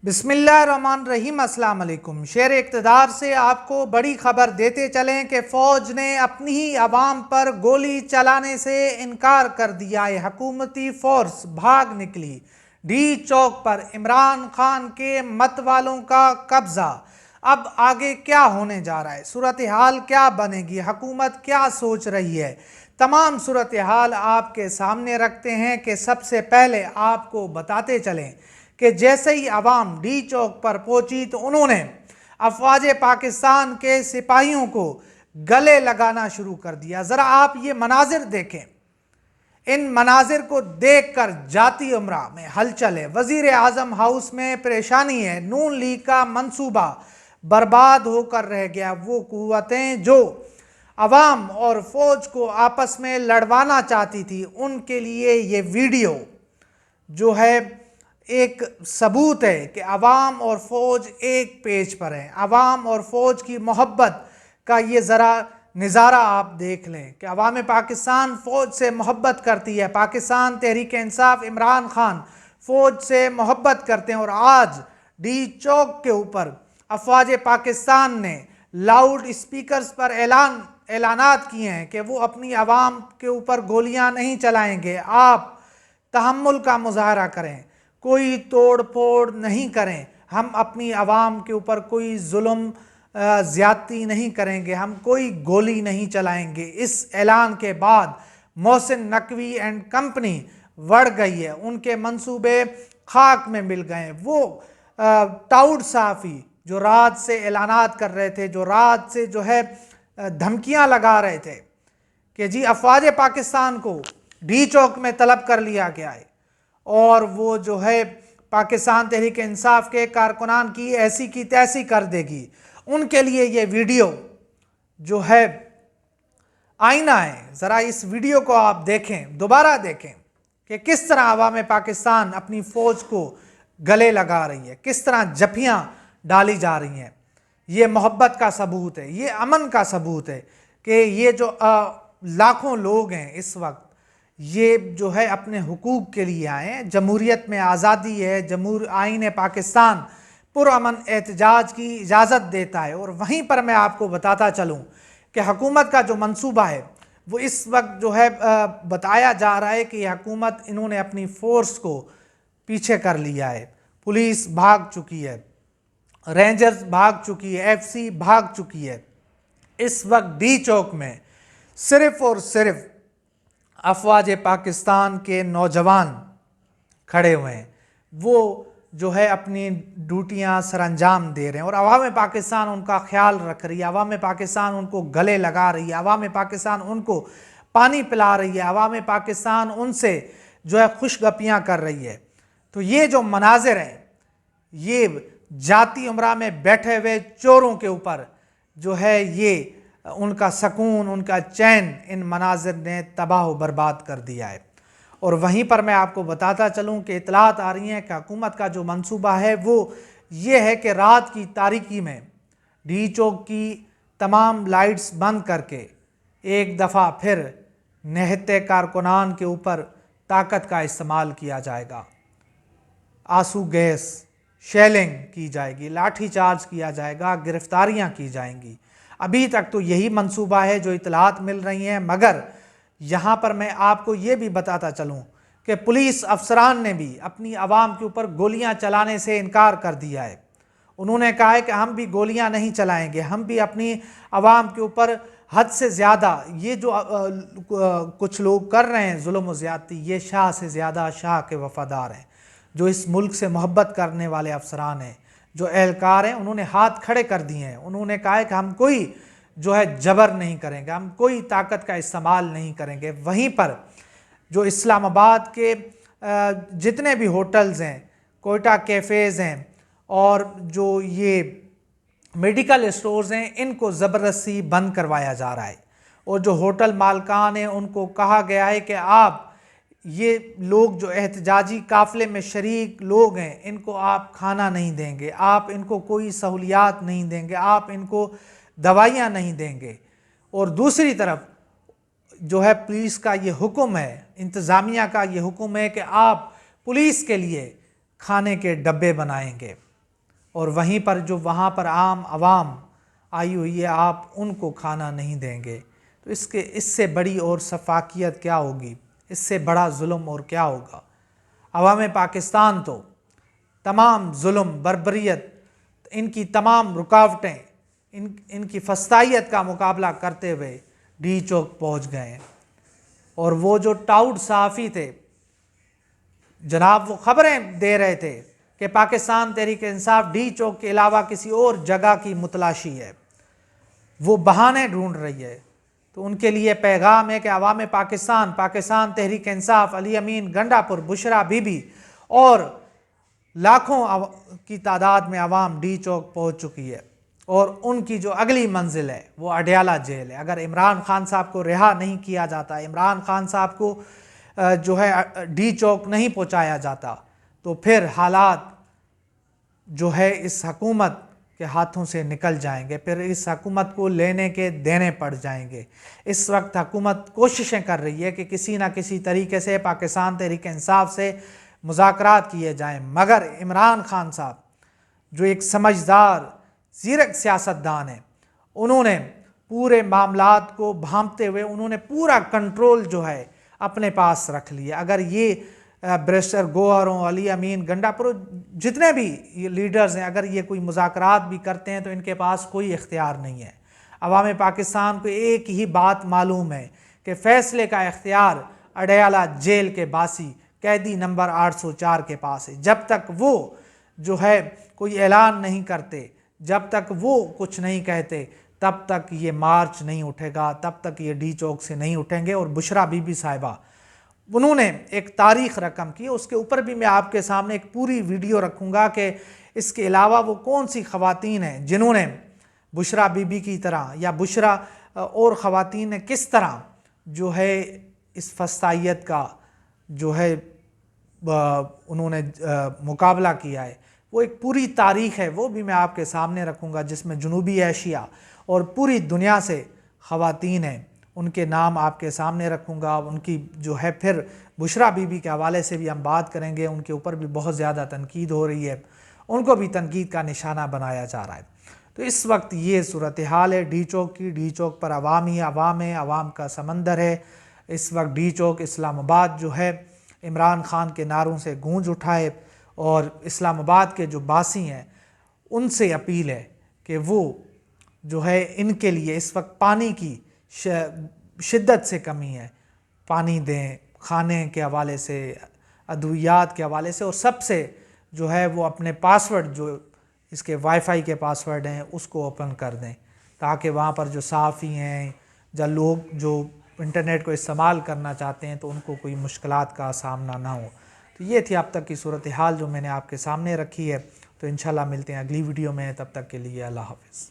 بسم اللہ الرحمن الرحیم۔ السلام علیکم۔ شیر اقتدار سے آپ کو بڑی خبر دیتے چلیں کہ فوج نے اپنی ہی عوام پر گولی چلانے سے انکار کر دیا ہے۔ حکومتی فورس بھاگ نکلی۔ ڈی چوک پر عمران خان کے مت والوں کا قبضہ۔ اب آگے کیا ہونے جا رہا ہے؟ صورتحال کیا بنے گی؟ حکومت کیا سوچ رہی ہے؟ تمام صورتحال آپ کے سامنے رکھتے ہیں کہ سب سے پہلے آپ کو بتاتے چلیں کہ جیسے ہی عوام ڈی چوک پر پہنچی تو انہوں نے افواج پاکستان کے سپاہیوں کو گلے لگانا شروع کر دیا۔ ذرا آپ یہ مناظر دیکھیں۔ ان مناظر کو دیکھ کر جاتی امرا میں ہلچل ہے، وزیر اعظم ہاؤس میں پریشانی ہے، نون لیگ کا منصوبہ برباد ہو کر رہ گیا۔ وہ قوتیں جو عوام اور فوج کو آپس میں لڑوانا چاہتی تھی، ان کے لیے یہ ویڈیو جو ہے ایک ثبوت ہے کہ عوام اور فوج ایک پیج پر ہیں۔ عوام اور فوج کی محبت کا یہ ذرا نظارہ آپ دیکھ لیں کہ عوام پاکستان فوج سے محبت کرتی ہے۔ پاکستان تحریک انصاف عمران خان فوج سے محبت کرتے ہیں، اور آج ڈی چوک کے اوپر افواج پاکستان نے لاؤڈ اسپیکرز پر اعلانات کیے ہیں کہ وہ اپنی عوام کے اوپر گولیاں نہیں چلائیں گے۔ آپ تحمل کا مظاہرہ کریں، کوئی توڑ پھوڑ نہیں کریں، ہم اپنی عوام کے اوپر کوئی ظلم زیادتی نہیں کریں گے، ہم کوئی گولی نہیں چلائیں گے۔ اس اعلان کے بعد محسن نقوی اینڈ کمپنی بڑھ گئی ہے، ان کے منصوبے خاک میں مل گئے ہیں۔ وہ ٹاؤٹ صحافی جو رات سے اعلانات کر رہے تھے، جو رات سے دھمکیاں لگا رہے تھے کہ جی افواج پاکستان کو ڈی چوک میں طلب کر لیا گیا ہے اور وہ پاکستان تحریک انصاف کے کارکنان کی ایسی کی تیسی کر دے گی، ان کے لیے یہ ویڈیو جو ہے آئینہ ہے۔ ذرا اس ویڈیو کو آپ دیکھیں، دوبارہ دیکھیں کہ کس طرح عوام پاکستان اپنی فوج کو گلے لگا رہی ہے، کس طرح جھپیاں ڈالی جا رہی ہیں۔ یہ محبت کا ثبوت ہے، یہ امن کا ثبوت ہے کہ یہ جو لاکھوں لوگ ہیں اس وقت، یہ اپنے حقوق کے لیے آئے ہیں۔ جمہوریت میں آزادی ہے، آئین پاکستان پرامن احتجاج کی اجازت دیتا ہے۔ اور وہیں پر میں آپ کو بتاتا چلوں کہ حکومت کا جو منصوبہ ہے وہ اس وقت بتایا جا رہا ہے کہ یہ حکومت انہوں نے اپنی فورس کو پیچھے کر لیا ہے۔ پولیس بھاگ چکی ہے، رینجرز بھاگ چکی ہے، ایف سی بھاگ چکی ہے۔ اس وقت ڈی چوک میں صرف اور صرف افواج پاکستان کے نوجوان کھڑے ہوئے ہیں، وہ اپنی ڈیوٹیاں سر انجام دے رہے ہیں، اور عوام پاکستان ان کا خیال رکھ رہی ہے، عوام پاکستان ان کو گلے لگا رہی ہے، عوام پاکستان ان کو پانی پلا رہی ہے، عوام پاکستان ان سے خوش گپیاں کر رہی ہے۔ تو یہ جو مناظر ہیں، یہ جاتی امرا میں بیٹھے ہوئے چوروں کے اوپر یہ ان کا سکون، ان کا چین ان مناظر نے تباہ و برباد کر دیا ہے۔ اور وہیں پر میں آپ کو بتاتا چلوں کہ اطلاعات آ رہی ہیں کہ حکومت کا جو منصوبہ ہے وہ یہ ہے کہ رات کی تاریکی میں ڈی چوک کی تمام لائٹس بند کر کے ایک دفعہ پھر نہتے کارکنان کے اوپر طاقت کا استعمال کیا جائے گا، آنسو گیس، شیلنگ کی جائے گی، لاٹھی چارج کیا جائے گا، گرفتاریاں کی جائیں گی۔ ابھی تک تو یہی منصوبہ ہے جو اطلاعات مل رہی ہیں، مگر یہاں پر میں آپ کو یہ بھی بتاتا چلوں کہ پولیس افسران نے بھی اپنی عوام کے اوپر گولیاں چلانے سے انکار کر دیا ہے۔ انہوں نے کہا ہے کہ ہم بھی گولیاں نہیں چلائیں گے، ہم بھی اپنی عوام کے اوپر حد سے زیادہ یہ جو کچھ لوگ کر رہے ہیں ظلم و زیادتی، یہ شاہ سے زیادہ شاہ کے وفادار ہیں۔ جو اس ملک سے محبت کرنے والے افسران ہیں، جو اہلکار ہیں، انہوں نے ہاتھ کھڑے کر دیے ہیں۔ انہوں نے کہا ہے کہ ہم کوئی جبر نہیں کریں گے، ہم کوئی طاقت کا استعمال نہیں کریں گے۔ وہیں پر جو اسلام آباد کے جتنے بھی ہوٹلز ہیں، کوئٹہ کیفیز ہیں، اور جو یہ میڈیکل اسٹورز ہیں، ان کو زبردستی بند کروایا جا رہا ہے، اور جو ہوٹل مالکان ہیں ان کو کہا گیا ہے کہ آپ یہ لوگ جو احتجاجی قافلے میں شریک لوگ ہیں، ان کو آپ کھانا نہیں دیں گے، آپ ان کو کوئی سہولیات نہیں دیں گے، آپ ان کو دوائیاں نہیں دیں گے۔ اور دوسری طرف پولیس کا یہ حکم ہے، انتظامیہ کا یہ حکم ہے کہ آپ پولیس کے لیے کھانے کے ڈبے بنائیں گے۔ اور وہیں پر جو وہاں پر عام عوام آئی ہوئی ہے آپ ان کو کھانا نہیں دیں گے، تو اس سے بڑی اور سفاکیت کیا ہوگی، اس سے بڑا ظلم اور کیا ہوگا۔ عوام پاکستان تو تمام ظلم، بربریت، ان کی تمام رکاوٹیں، ان کی فسطائیت کا مقابلہ کرتے ہوئے ڈی چوک پہنچ گئے ہیں۔ اور وہ جو ٹاؤٹ صحافی تھے جناب، وہ خبریں دے رہے تھے کہ پاکستان تحریک انصاف ڈی چوک کے علاوہ کسی اور جگہ کی متلاشی ہے، وہ بہانے ڈھونڈ رہی ہے۔ تو ان کے لیے پیغام ہے کہ عوام پاکستان تحریک انصاف، علی امین گنڈا پور، بشرا بی بی اور لاکھوں کی تعداد میں عوام ڈی چوک پہنچ چکی ہے، اور ان کی جو اگلی منزل ہے وہ اڈیالہ جیل ہے۔ اگر عمران خان صاحب کو رہا نہیں کیا جاتا، عمران خان صاحب کو جو ہے ڈی چوک نہیں پہنچایا جاتا، تو پھر حالات جو ہے اس حکومت کے ہاتھوں سے نکل جائیں گے، پھر اس حکومت کو لینے کے دینے پڑ جائیں گے۔ اس وقت حکومت کوششیں کر رہی ہے کہ کسی نہ کسی طریقے سے پاکستان تحریک انصاف سے مذاکرات کیے جائیں، مگر عمران خان صاحب جو ایک سمجھدار زیرک سیاستدان ہیں، انہوں نے پورے معاملات کو بھانپتے ہوئے انہوں نے پورا کنٹرول جو ہے اپنے پاس رکھ لیا۔ اگر یہ بیرسٹر گوہر ہوں، علی امین گنڈا پور، جتنے بھی لیڈرز ہیں، اگر یہ کوئی مذاکرات بھی کرتے ہیں تو ان کے پاس کوئی اختیار نہیں ہے۔ عوام پاکستان کو ایک ہی بات معلوم ہے کہ فیصلے کا اختیار اڈیالہ جیل کے باسی قیدی نمبر 804 کے پاس ہے۔ جب تک وہ جو ہے کوئی اعلان نہیں کرتے، جب تک وہ کچھ نہیں کہتے، تب تک یہ مارچ نہیں اٹھے گا، تب تک یہ ڈی چوک سے نہیں اٹھیں گے۔ اور بشرا بی بی صاحبہ، انہوں نے ایک تاریخ رقم کی، اس کے اوپر بھی میں آپ کے سامنے ایک پوری ویڈیو رکھوں گا کہ اس کے علاوہ وہ کون سی خواتین ہیں جنہوں نے بشرا بی بی کی طرح یا بشرا اور خواتین نے کس طرح جو ہے اس فسطائیت کا جو ہے انہوں نے مقابلہ کیا ہے۔ وہ ایک پوری تاریخ ہے، وہ بھی میں آپ کے سامنے رکھوں گا، جس میں جنوبی ایشیا اور پوری دنیا سے خواتین ہیں، ان کے نام آپ کے سامنے رکھوں گا۔ ان کی جو ہے پھر بشرا بی بی کے حوالے سے بھی ہم بات کریں گے، ان کے اوپر بھی بہت زیادہ تنقید ہو رہی ہے، ان کو بھی تنقید کا نشانہ بنایا جا رہا ہے۔ تو اس وقت یہ صورتحال ہے ڈی چوک کی۔ ڈی چوک پر عوام ہی عوام ہے، عوام کا سمندر ہے۔ اس وقت ڈی چوک اسلام آباد جو ہے عمران خان کے نعروں سے گونج اٹھا ہے، اور اسلام آباد کے جو باسی ہیں ان سے اپیل ہے کہ وہ جو ہے ان کے لیے اس وقت پانی کی شدت سے کمی ہے، پانی دیں، کھانے کے حوالے سے، ادویات کے حوالے سے، اور سب سے جو ہے وہ اپنے پاسورڈ جو اس کے وائی فائی کے پاسورڈ ہیں اس کو اوپن کر دیں، تاکہ وہاں پر جو صحافی ہیں یا لوگ جو انٹرنیٹ کو استعمال کرنا چاہتے ہیں تو ان کو کوئی مشکلات کا سامنا نہ ہو۔ تو یہ تھی اب تک کی صورتحال جو میں نے آپ کے سامنے رکھی ہے۔ تو انشاءاللہ ملتے ہیں اگلی ویڈیو میں، تب تک کے لیے اللہ حافظ۔